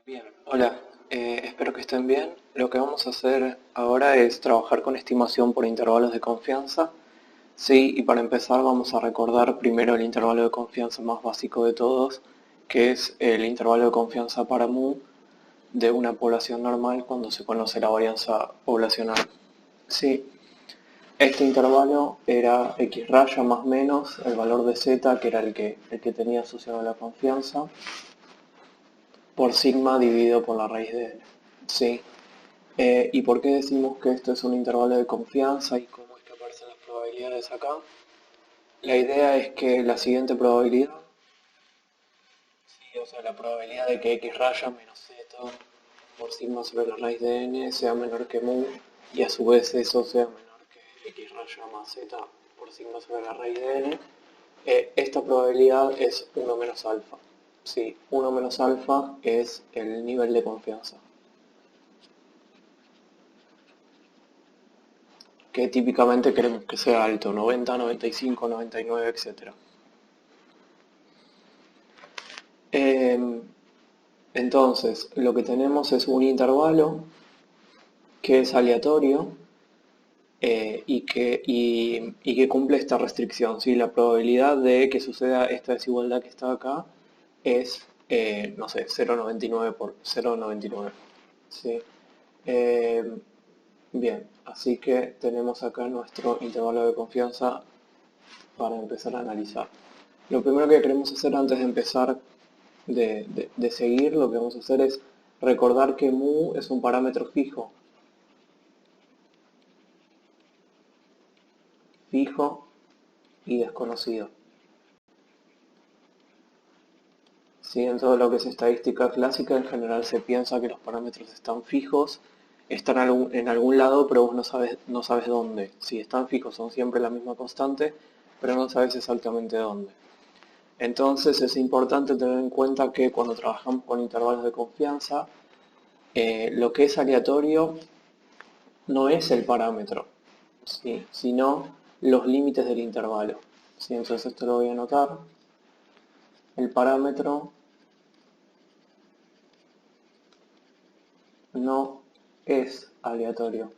Bien, hola, espero que estén bien. Lo que vamos a hacer ahora es trabajar con estimación por intervalos de confianza. Sí, y para empezar vamos a recordar primero el intervalo de confianza más básico de todos, que es el intervalo de confianza para mu de una población normal cuando se conoce la varianza poblacional. Sí, este intervalo era x raya más menos el valor de z, que era el que tenía asociado a la confianza, por sigma dividido por la raíz de n. Sí. ¿Y por qué decimos que esto es un intervalo de confianza y cómo es que aparecen las probabilidades acá? La idea es que la siguiente probabilidad, sí, o sea, la probabilidad de que x raya menos z por sigma sobre la raíz de n sea menor que mu, y a su vez eso sea menor que x raya más z por sigma sobre la raíz de n, esta probabilidad es 1 menos alfa. Sí, 1 menos alfa es el nivel de confianza, que típicamente queremos que sea alto, 90, 95, 99, etc. Entonces, lo que tenemos es un intervalo que es aleatorio, y que cumple esta restricción, ¿sí? La probabilidad de que suceda esta desigualdad que está acá es, no sé, 0,99 por 0,99. ¿Sí? Eh, Bien, así que tenemos acá nuestro intervalo de confianza para empezar a analizar. Lo primero que queremos hacer antes de empezar de seguir, lo que vamos a hacer es recordar que mu es un parámetro fijo, y desconocido. ¿Sí? En todo lo que es estadística clásica, en general se piensa que los parámetros están fijos, están en algún lado, pero vos no sabes dónde. Si están fijos son siempre la misma constante, pero no sabes exactamente dónde. Entonces es importante tener en cuenta que cuando trabajamos con intervalos de confianza, lo que es aleatorio no es el parámetro, ¿sí? Sino los límites del intervalo. ¿Sí? Entonces esto lo voy a anotar. El parámetro no es aleatorio.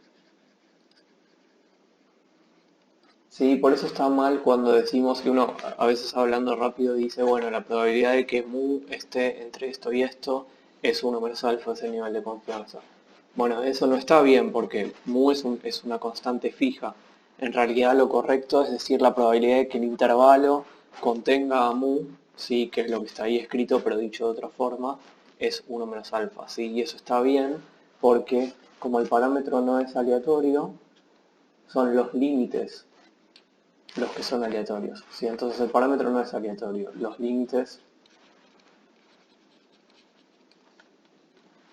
Sí, por eso está mal cuando decimos que uno a veces hablando rápido dice, bueno, la probabilidad de que mu esté entre esto y esto es 1 menos alfa, es el nivel de confianza. Bueno, eso no está bien porque mu es una constante fija. En realidad lo correcto es decir la probabilidad de que el intervalo contenga a mu, sí, que es lo que está ahí escrito, pero dicho de otra forma, es 1 menos alfa. ¿Sí? Y eso está bien porque como el parámetro no es aleatorio, son los límites los que son aleatorios. ¿Sí? Entonces el parámetro no es aleatorio, los límites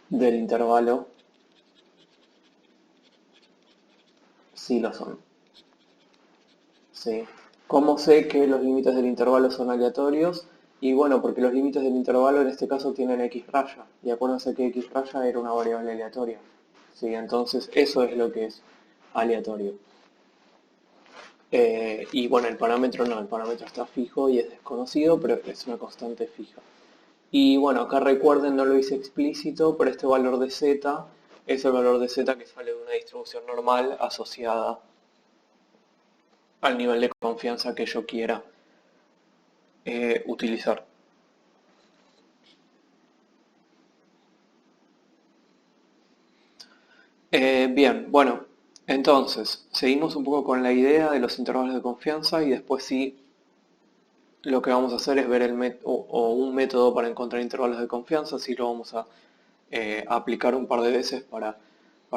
del intervalo sí lo son. ¿Sí? ¿Cómo sé que los límites del intervalo son aleatorios? Y bueno, porque los límites del intervalo en este caso tienen x raya, y acuérdense que x raya era una variable aleatoria. ¿Sí? Entonces eso es lo que es aleatorio. Y bueno, el parámetro no, el parámetro está fijo y es desconocido, pero es una constante fija. Y bueno, acá recuerden, no lo hice explícito, pero este valor de z es el valor de z que sale de una distribución normal asociada al nivel de confianza que yo quiera utilizar. Bien, bueno, entonces, seguimos un poco con la idea de los intervalos de confianza y después sí lo que vamos a hacer es ver un método para encontrar intervalos de confianza, sí lo vamos a aplicar un par de veces para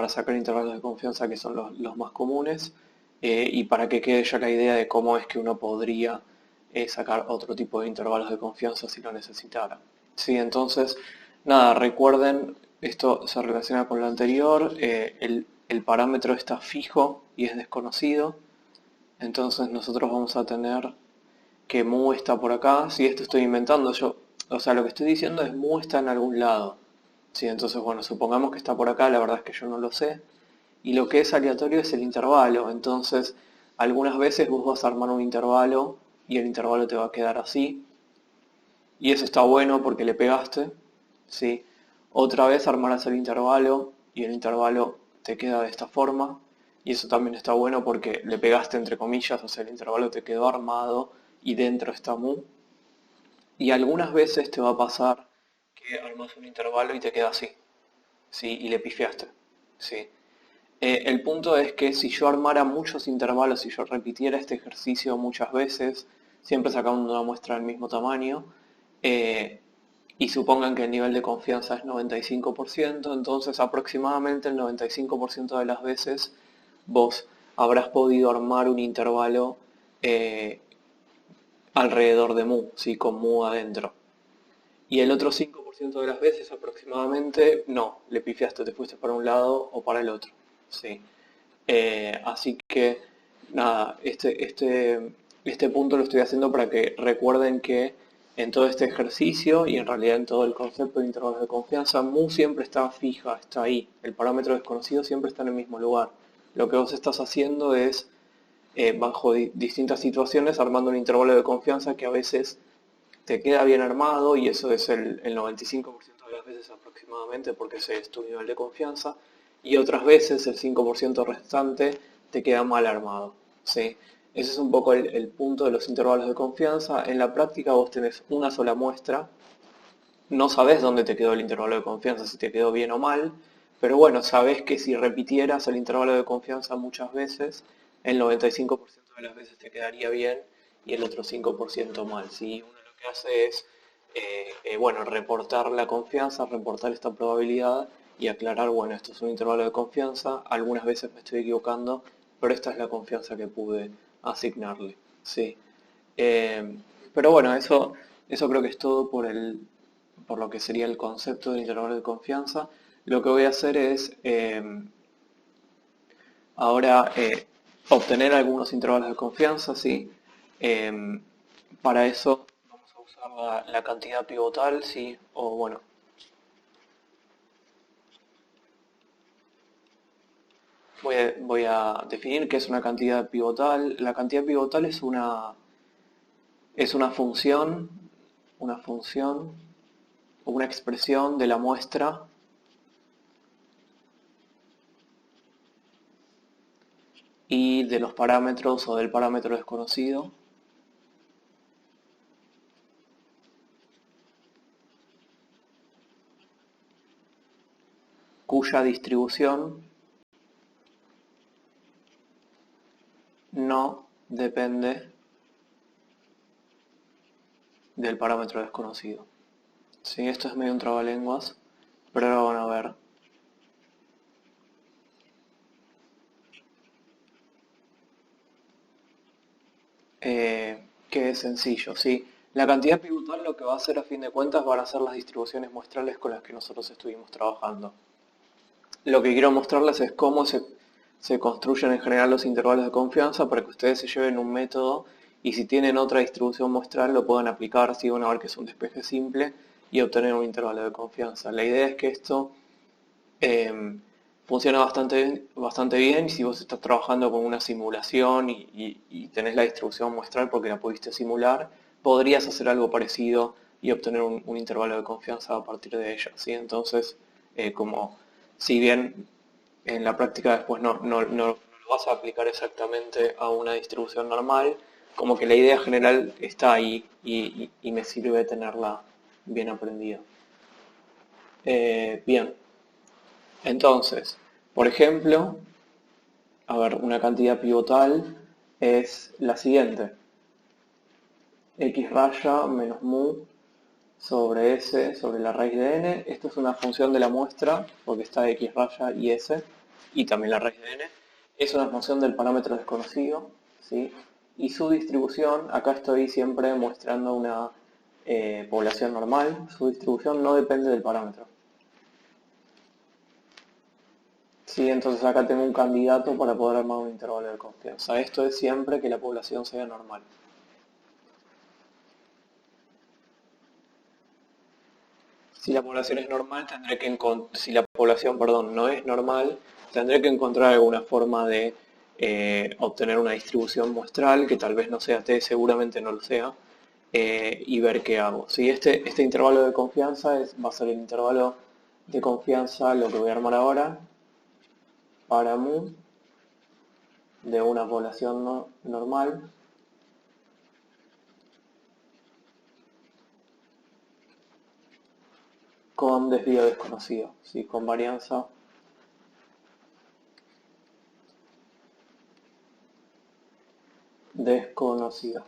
sacar intervalos de confianza que son los más comunes, y para que quede ya la idea de cómo es que uno podría sacar otro tipo de intervalos de confianza si lo necesitara. Sí, entonces, nada, recuerden, esto se relaciona con lo anterior, el parámetro está fijo y es desconocido, entonces nosotros vamos a tener que mu está por acá. Si esto estoy inventando yo, o sea, lo que estoy diciendo es mu está en algún lado. Sí, entonces, bueno, supongamos que está por acá, la verdad es que yo no lo sé. Y lo que es aleatorio es el intervalo. Entonces, algunas veces vos vas a armar un intervalo y el intervalo te va a quedar así. Y eso está bueno porque le pegaste, ¿sí? Otra vez armarás el intervalo y el intervalo te queda de esta forma. Y eso también está bueno porque le pegaste entre comillas, o sea, el intervalo te quedó armado y dentro está mu. Y algunas veces te va a pasar que armas un intervalo y te queda así, ¿sí? Y le pifiaste, ¿sí? El punto es que si yo armara muchos intervalos, si yo repitiera este ejercicio muchas veces, siempre sacando una muestra del mismo tamaño, eh, y supongan que el nivel de confianza es 95%, entonces aproximadamente el 95% de las veces vos habrás podido armar un intervalo eh, alrededor de mu, ¿sí? Con mu adentro. Y el otro 5% de las veces aproximadamente, no, le pifiaste, te fuiste para un lado o para el otro. ¿Sí? Así que, nada, este punto lo estoy haciendo para que recuerden que en todo este ejercicio y en realidad en todo el concepto de intervalos de confianza, mu siempre está fija, está ahí. El parámetro desconocido siempre está en el mismo lugar. Lo que vos estás haciendo es, bajo distintas situaciones, armando un intervalo de confianza que a veces te queda bien armado y eso es el 95% de las veces aproximadamente porque ese es tu nivel de confianza y otras veces el 5% restante te queda mal armado. ¿Sí? Ese es un poco el punto de los intervalos de confianza. En la práctica vos tenés una sola muestra, no sabés dónde te quedó el intervalo de confianza, si te quedó bien o mal, pero bueno, sabés que si repitieras el intervalo de confianza muchas veces, el 95% de las veces te quedaría bien y el otro 5% mal. ¿Sí? Uno lo que hace es, bueno, reportar la confianza, reportar esta probabilidad y aclarar, bueno, esto es un intervalo de confianza, algunas veces me estoy equivocando, pero esta es la confianza que pude asignarle. ¿Sí? Eh, pero bueno, eso creo que es todo por lo que sería el concepto del intervalo de confianza. Lo que voy a hacer es ahora obtener algunos intervalos de confianza, ¿sí? Eh, para eso vamos a usar la cantidad pivotal, ¿sí? O bueno, voy a definir qué es una cantidad pivotal. La cantidad pivotal es una función o una expresión de la muestra y de los parámetros o del parámetro desconocido cuya distribución no depende del parámetro desconocido. Sí, esto es medio un trabalenguas, pero ahora van a ver. Que es sencillo, ¿sí? La cantidad pivotal lo que va a hacer a fin de cuentas van a ser las distribuciones muestrales con las que nosotros estuvimos trabajando. Lo que quiero mostrarles es cómo se construyen en general los intervalos de confianza para que ustedes se lleven un método y si tienen otra distribución muestral lo puedan aplicar, si van a ver que es un despeje simple y obtener un intervalo de confianza. La idea es que esto funciona bastante bien y si vos estás trabajando con una simulación y tenés la distribución muestral porque la pudiste simular, podrías hacer algo parecido y obtener un intervalo de confianza a partir de ella. ¿Sí? Entonces, como si bien en la práctica después no lo vas a aplicar exactamente a una distribución normal, como que la idea general está ahí y me sirve tenerla bien aprendida. Bien, entonces, por ejemplo, a ver, una cantidad pivotal es la siguiente. X raya menos mu sobre s sobre la raíz de n. Esto es una función de la muestra, porque está x raya y s, y también la raíz de n. Es una función del parámetro desconocido, ¿sí? Y su distribución, acá estoy siempre mostrando una población normal, su distribución no depende del parámetro. Sí, entonces acá tengo un candidato para poder armar un intervalo de confianza. Esto es siempre que la población sea normal. Si la población es normal, si la población, perdón, no es normal, tendré que encontrar alguna forma de obtener una distribución muestral, que tal vez no sea t, seguramente no lo sea, y ver qué hago. Si este intervalo de confianza va a ser el intervalo de confianza, lo que voy a armar ahora, para mu de una población normal con desvío desconocido, ¿sí? Con varianza desconocida.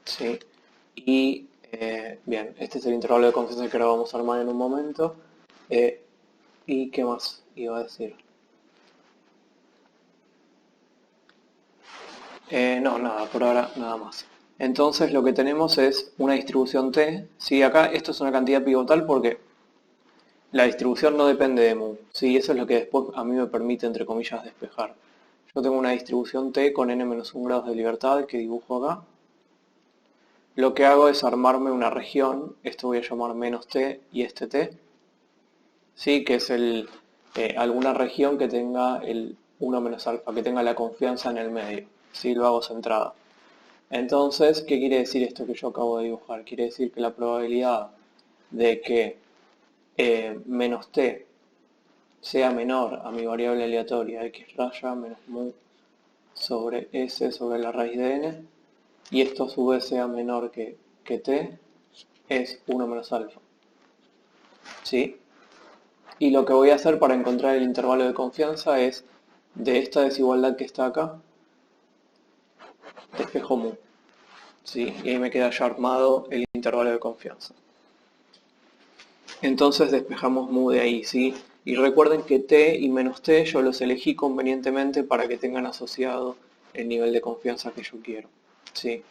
¿Sí? Y bien, este es el intervalo de confianza que ahora vamos a armar en un momento. ¿Y qué más iba a decir? No, nada, por ahora nada más. Entonces lo que tenemos es una distribución T. ¿Sí? Acá esto es una cantidad pivotal porque la distribución no depende de mu. ¿Sí? Eso es lo que después a mí me permite, entre comillas, despejar. Yo tengo una distribución T con n-1 grados de libertad que dibujo acá. Lo que hago es armarme una región, esto voy a llamar menos T y este T, ¿sí? Que es alguna región que tenga el 1 menos alfa, que tenga la confianza en el medio, ¿sí? Lo hago centrada. Entonces, ¿qué quiere decir esto que yo acabo de dibujar? Quiere decir que la probabilidad de que menos T sea menor a mi variable aleatoria x raya menos mu sobre S sobre la raíz de n, y esto a su vez sea menor que T, es 1 menos alfa. ¿Sí? Y lo que voy a hacer para encontrar el intervalo de confianza es, de esta desigualdad que está acá, despejo mu. ¿Sí? Y ahí me queda ya armado el intervalo de confianza. Entonces despejamos mu de ahí, ¿sí? Y recuerden que t y menos t yo los elegí convenientemente para que tengan asociado el nivel de confianza que yo quiero, ¿sí?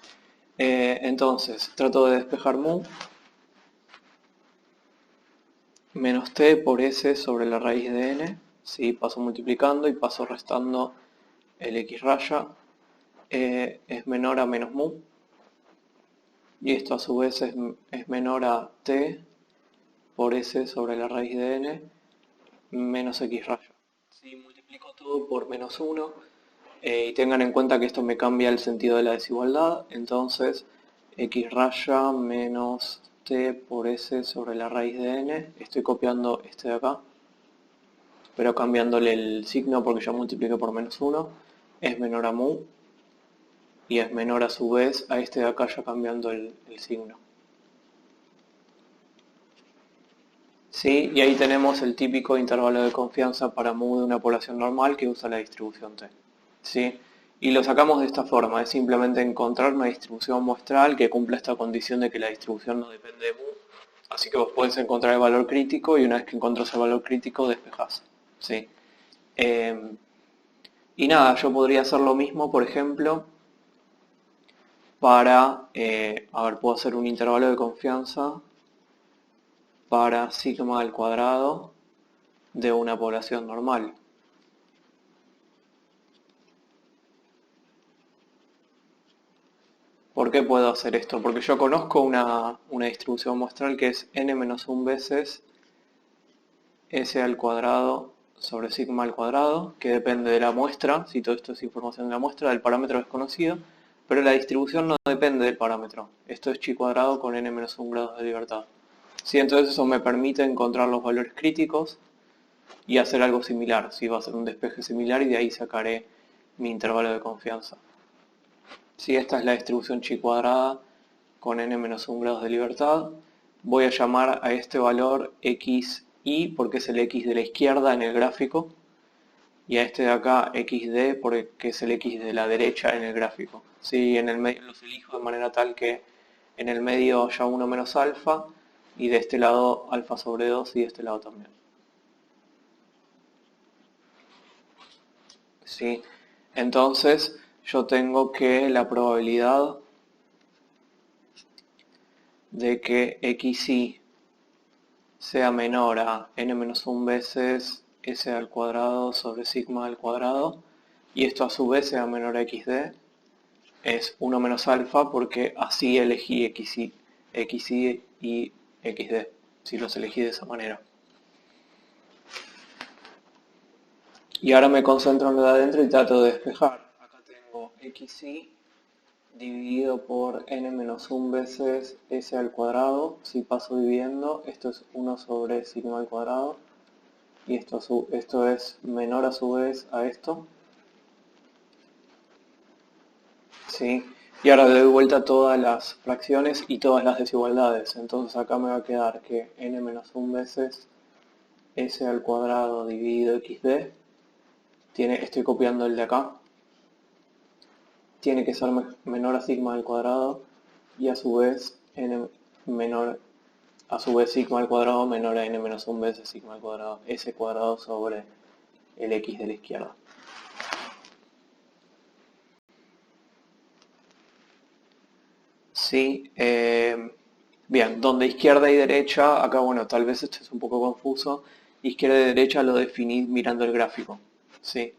Entonces trato de despejar mu menos t por s sobre la raíz de n, ¿sí? Paso multiplicando y paso restando el x raya, es menor a menos mu, y esto a su vez es menor a t por s sobre la raíz de n menos x raya. Si multiplico todo por menos 1, y tengan en cuenta que esto me cambia el sentido de la desigualdad, entonces x raya menos t por s sobre la raíz de n, estoy copiando este de acá, pero cambiándole el signo porque ya multipliqué por menos 1, es menor a mu, y es menor a su vez a este de acá ya cambiando el signo. ¿Sí? Y ahí tenemos el típico intervalo de confianza para mu de una población normal que usa la distribución T. ¿Sí? Y lo sacamos de esta forma, es simplemente encontrar una distribución muestral que cumpla esta condición de que la distribución no depende de mu. Así que vos podés encontrar el valor crítico y una vez que encontrás el valor crítico despejás. ¿Sí? Y nada, yo podría hacer lo mismo, por ejemplo, para, a ver, puedo hacer un intervalo de confianza para sigma al cuadrado de una población normal. ¿Por qué puedo hacer esto? Porque yo conozco una distribución muestral que es n-1 veces s al cuadrado sobre sigma al cuadrado, que depende de la muestra, si todo esto es información de la muestra, del parámetro desconocido, pero la distribución no depende del parámetro. Esto es chi cuadrado con n-1 grados de libertad. Sí, entonces eso me permite encontrar los valores críticos y hacer algo similar. Sí, va a ser un despeje similar y de ahí sacaré mi intervalo de confianza. Si esta es la distribución chi cuadrada con n-1 grados de libertad, voy a llamar a este valor xy porque es el x de la izquierda en el gráfico, y a este de acá xd porque es el x de la derecha en el gráfico. ¿Sí? En el medio los elijo de manera tal que en el medio haya 1 menos alfa, y de este lado alfa sobre 2 y de este lado también. ¿Sí? Entonces yo tengo que la probabilidad de que xy sea menor a n-1 veces s al cuadrado sobre sigma al cuadrado, y esto a su vez sea menor a xd, es 1 menos alfa porque así elegí xy y xd, si los elegí de esa manera. Y ahora me concentro en lo de adentro y trato de despejar. Acá tengo xy dividido por n menos 1 veces s al cuadrado. Si paso dividiendo, esto es 1 sobre sigma al cuadrado, y esto es menor a su vez a esto. ¿Sí? Y ahora le doy vuelta a todas las fracciones y todas las desigualdades. Entonces acá me va a quedar que n menos 1 veces s al cuadrado dividido xd, estoy copiando el de acá, tiene que ser menor a sigma al cuadrado, y a su vez sigma al cuadrado menor a n menos 1 veces sigma al cuadrado, s cuadrado sobre el x de la izquierda. Sí, bien, donde izquierda y derecha, acá bueno, tal vez esto es un poco confuso, izquierda y derecha lo definí mirando el gráfico, ¿sí?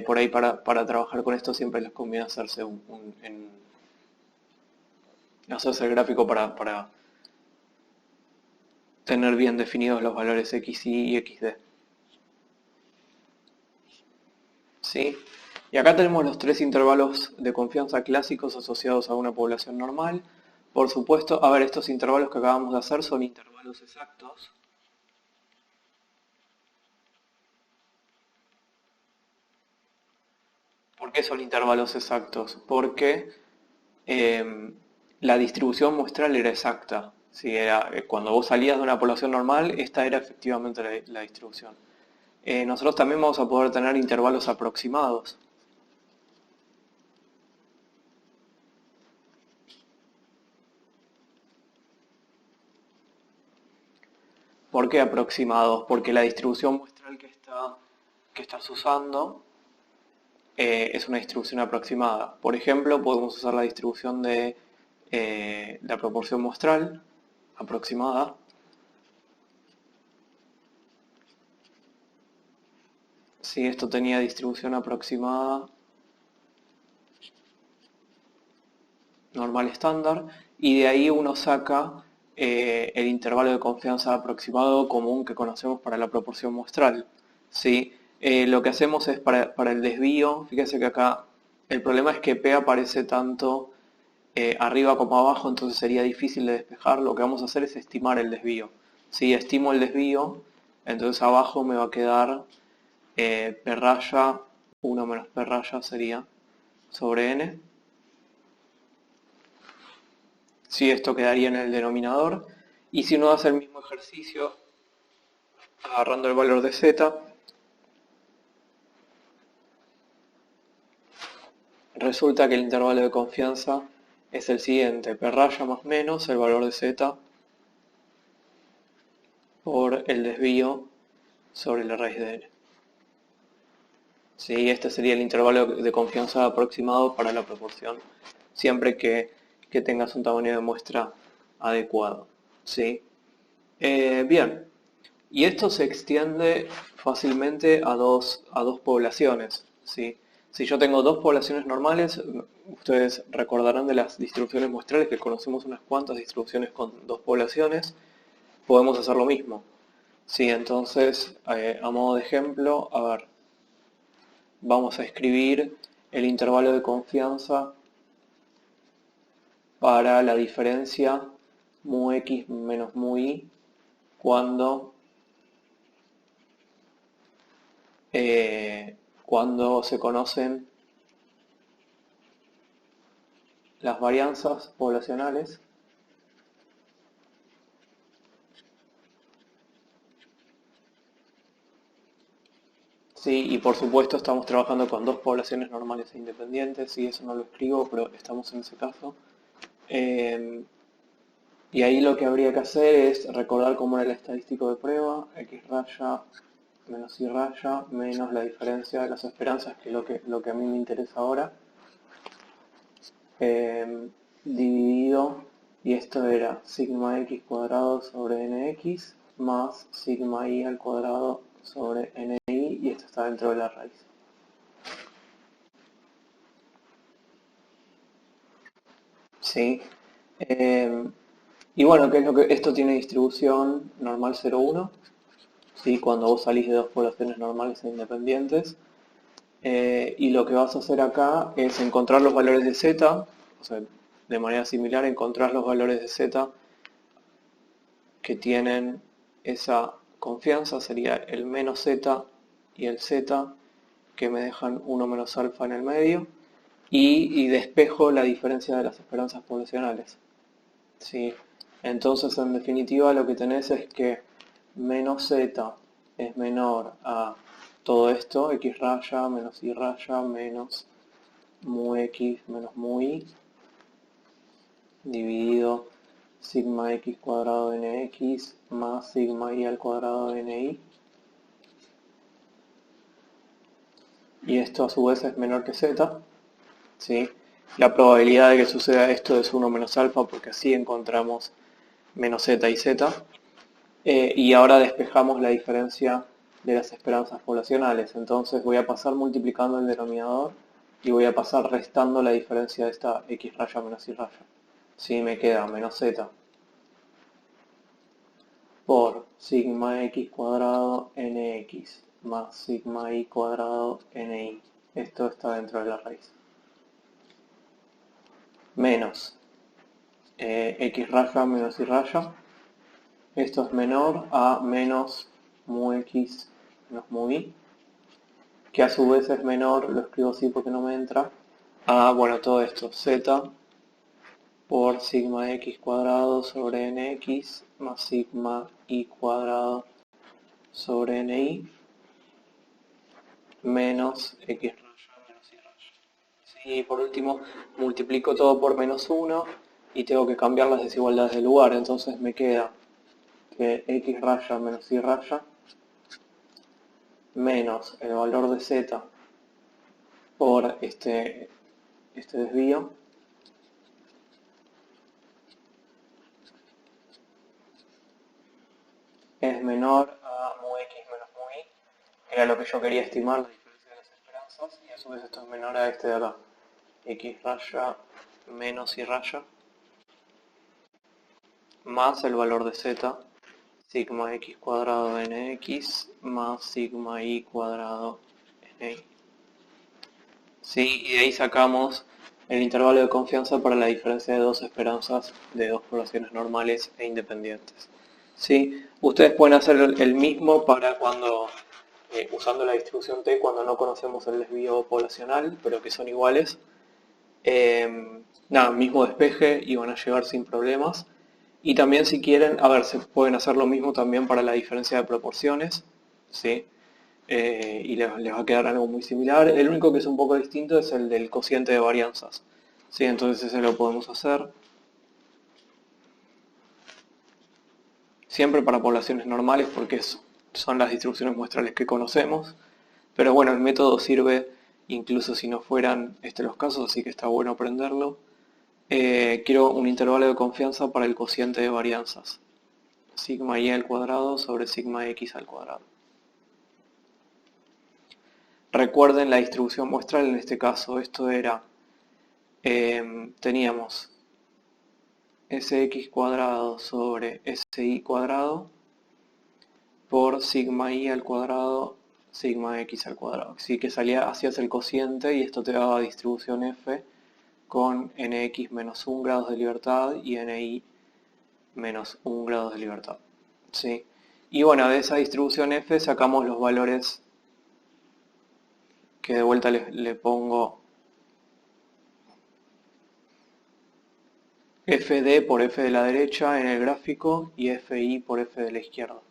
Por ahí para trabajar con esto siempre les conviene hacerse hacerse el gráfico para tener bien definidos los valores xy y xd. ¿Sí? Y acá tenemos los tres intervalos de confianza clásicos asociados a una población normal. Por supuesto, a ver, estos intervalos que acabamos de hacer son intervalos exactos. ¿Por qué son intervalos exactos? Porque la distribución muestral era exacta. ¿Sí? Cuando vos salías de una población normal, esta era efectivamente la distribución. Nosotros también vamos a poder tener intervalos aproximados. ¿Por qué aproximados? Porque la distribución muestral que estás usando es una distribución aproximada. Por ejemplo, podemos usar la distribución de la proporción muestral aproximada. Si esto tenía distribución aproximada normal estándar, y de ahí uno saca el intervalo de confianza aproximado común que conocemos para la proporción muestral. ¿Sí? Lo que hacemos es para el desvío, fíjense que acá el problema es que P aparece tanto arriba como abajo, entonces sería difícil de despejar. Lo que vamos a hacer es estimar el desvío. Si estimo el desvío, entonces abajo me va a quedar P raya, 1 menos P raya sería sobre N. Si esto quedaría en el denominador. Y si uno hace el mismo ejercicio, agarrando el valor de z, resulta que el intervalo de confianza es el siguiente: P raya más menos el valor de z por el desvío sobre la raíz de n. ¿Sí? Este sería el intervalo de confianza aproximado para la proporción, siempre que tengas un tamaño de muestra adecuado. ¿Sí? Bien, y esto se extiende fácilmente a dos poblaciones. ¿Sí? Si yo tengo dos poblaciones normales, ustedes recordarán de las distribuciones muestrales que conocemos unas cuantas distribuciones con dos poblaciones, podemos hacer lo mismo. Sí, entonces, a modo de ejemplo, a ver, vamos a escribir el intervalo de confianza para la diferencia mu x menos mu y cuando se conocen las varianzas poblacionales sí, y por supuesto estamos trabajando con dos poblaciones normales e independientes, y eso no lo escribo, pero estamos en ese caso. Y ahí lo que habría que hacer es recordar cómo era el estadístico de prueba: x raya menos y raya menos la diferencia de las esperanzas, que es lo que a mí me interesa ahora, dividido, y esto era sigma x cuadrado sobre nx más sigma y al cuadrado sobre ni, y esto está dentro de la raíz. ¿Sí? Y bueno, ¿qué es lo que esto tiene? Distribución normal 0,1, ¿sí? Cuando vos salís de dos poblaciones normales e independientes. Y lo que vas a hacer acá es encontrar los valores de z, O sea, de manera similar encontrás los valores de z que tienen esa confianza, sería el menos z y el z, que me dejan 1 menos alfa en el medio, y despejo la diferencia de las esperanzas poblacionales. ¿Sí? Entonces, en definitiva, lo que tenés es que menos z es menor a todo esto, x raya menos y raya menos mu x menos mu y, dividido sigma x cuadrado nx más sigma y al cuadrado ni. Y esto a su vez es menor que z. ¿Sí? La probabilidad de que suceda esto es 1 menos alfa, porque así encontramos menos z y z. Y ahora despejamos la diferencia de las esperanzas poblacionales. Entonces voy a pasar multiplicando el denominador y voy a pasar restando la diferencia de esta x raya menos y raya. ¿Sí? Me queda menos z por sigma x cuadrado nx más sigma y cuadrado ni. Esto está dentro de la raíz. Menos x raya menos y raya. Esto es menor a menos mu x menos mu y, que a su vez es menor, lo escribo así porque no me entra, a, bueno, todo esto, z por sigma x cuadrado sobre nx más sigma y cuadrado sobre ni menos x raya menos y raya. Sí, y por último multiplico todo por menos 1 y tengo que cambiar las desigualdades de lugar, entonces me queda que x raya menos y raya menos el valor de z por este desvío es menor a mu x menos mu y, que era lo que yo quería estimar, la diferencia de las esperanzas, y a su vez esto es menor a este de acá, x raya menos y raya, más el valor de z, sigma x cuadrado nx más sigma y cuadrado ni. ¿Sí? Y de ahí sacamos el intervalo de confianza para la diferencia de dos esperanzas de dos poblaciones normales e independientes. ¿Sí? Ustedes pueden hacer el mismo para cuando, usando la distribución t, cuando no conocemos el desvío poblacional, pero que son iguales. Nada, mismo despeje y van a llegar sin problemas. Y también si quieren, a ver, se pueden hacer lo mismo también para la diferencia de proporciones, ¿sí? Y les va a quedar algo muy similar. El único que es un poco distinto es el del cociente de varianzas, ¿sí? Entonces ese lo podemos hacer siempre para poblaciones normales porque son las distribuciones muestrales que conocemos. Pero bueno, el método sirve incluso si no fueran los casos, así que está bueno aprenderlo. Quiero un intervalo de confianza para el cociente de varianzas. Sigma y al cuadrado sobre sigma x al cuadrado. Recuerden la distribución muestral en este caso. Esto era, teníamos sx cuadrado sobre si cuadrado por sigma y al cuadrado sigma x al cuadrado. Así que hacías el cociente y esto te daba distribución f con nx menos 1 grados de libertad y ni menos 1 grados de libertad. ¿Sí? Y bueno, de esa distribución f sacamos los valores que de vuelta le pongo fd por f de la derecha en el gráfico y fi por f de la izquierda.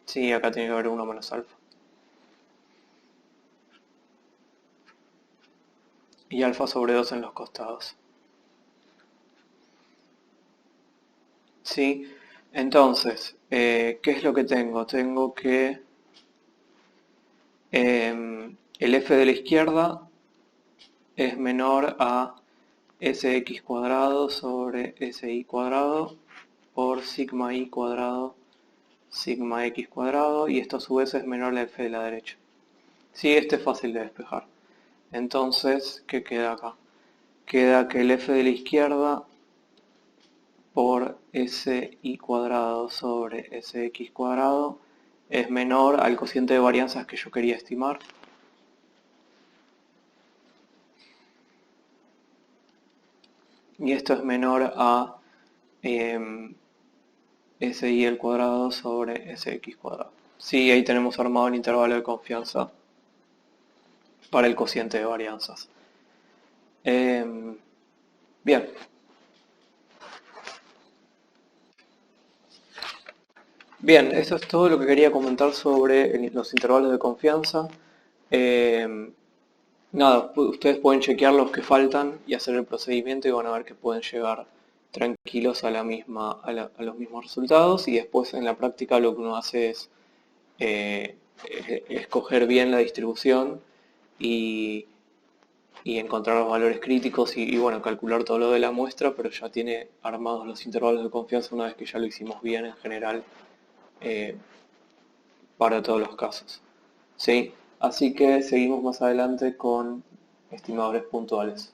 Sí, acá tiene que haber 1 menos alfa. Y alfa sobre 2 en los costados. ¿Sí? Entonces, ¿qué es lo que tengo? Tengo que el f de la izquierda es menor a sx cuadrado sobre si cuadrado por sigma y cuadrado sigma x cuadrado, y esto a su vez es menor a f de la derecha. Sí, este es fácil de despejar. Entonces, ¿qué queda acá? Queda que el f de la izquierda por si cuadrado sobre sx cuadrado es menor al cociente de varianzas que yo quería estimar. y esto es menor a SI al cuadrado sobre SX cuadrado. Sí, ahí tenemos armado el intervalo de confianza para el cociente de varianzas. Bien. Bien, eso es todo lo que quería comentar sobre los intervalos de confianza. Nada, ustedes pueden chequear los que faltan y hacer el procedimiento y van a ver que pueden llegar tranquilos a a los mismos resultados, y después en la práctica lo que uno hace es escoger bien la distribución y, y encontrar los valores críticos y, bueno, calcular todo lo de la muestra, pero ya tiene armados los intervalos de confianza una vez que ya lo hicimos bien en general eh, para todos los casos. ¿Sí? Así que seguimos más adelante con estimadores puntuales.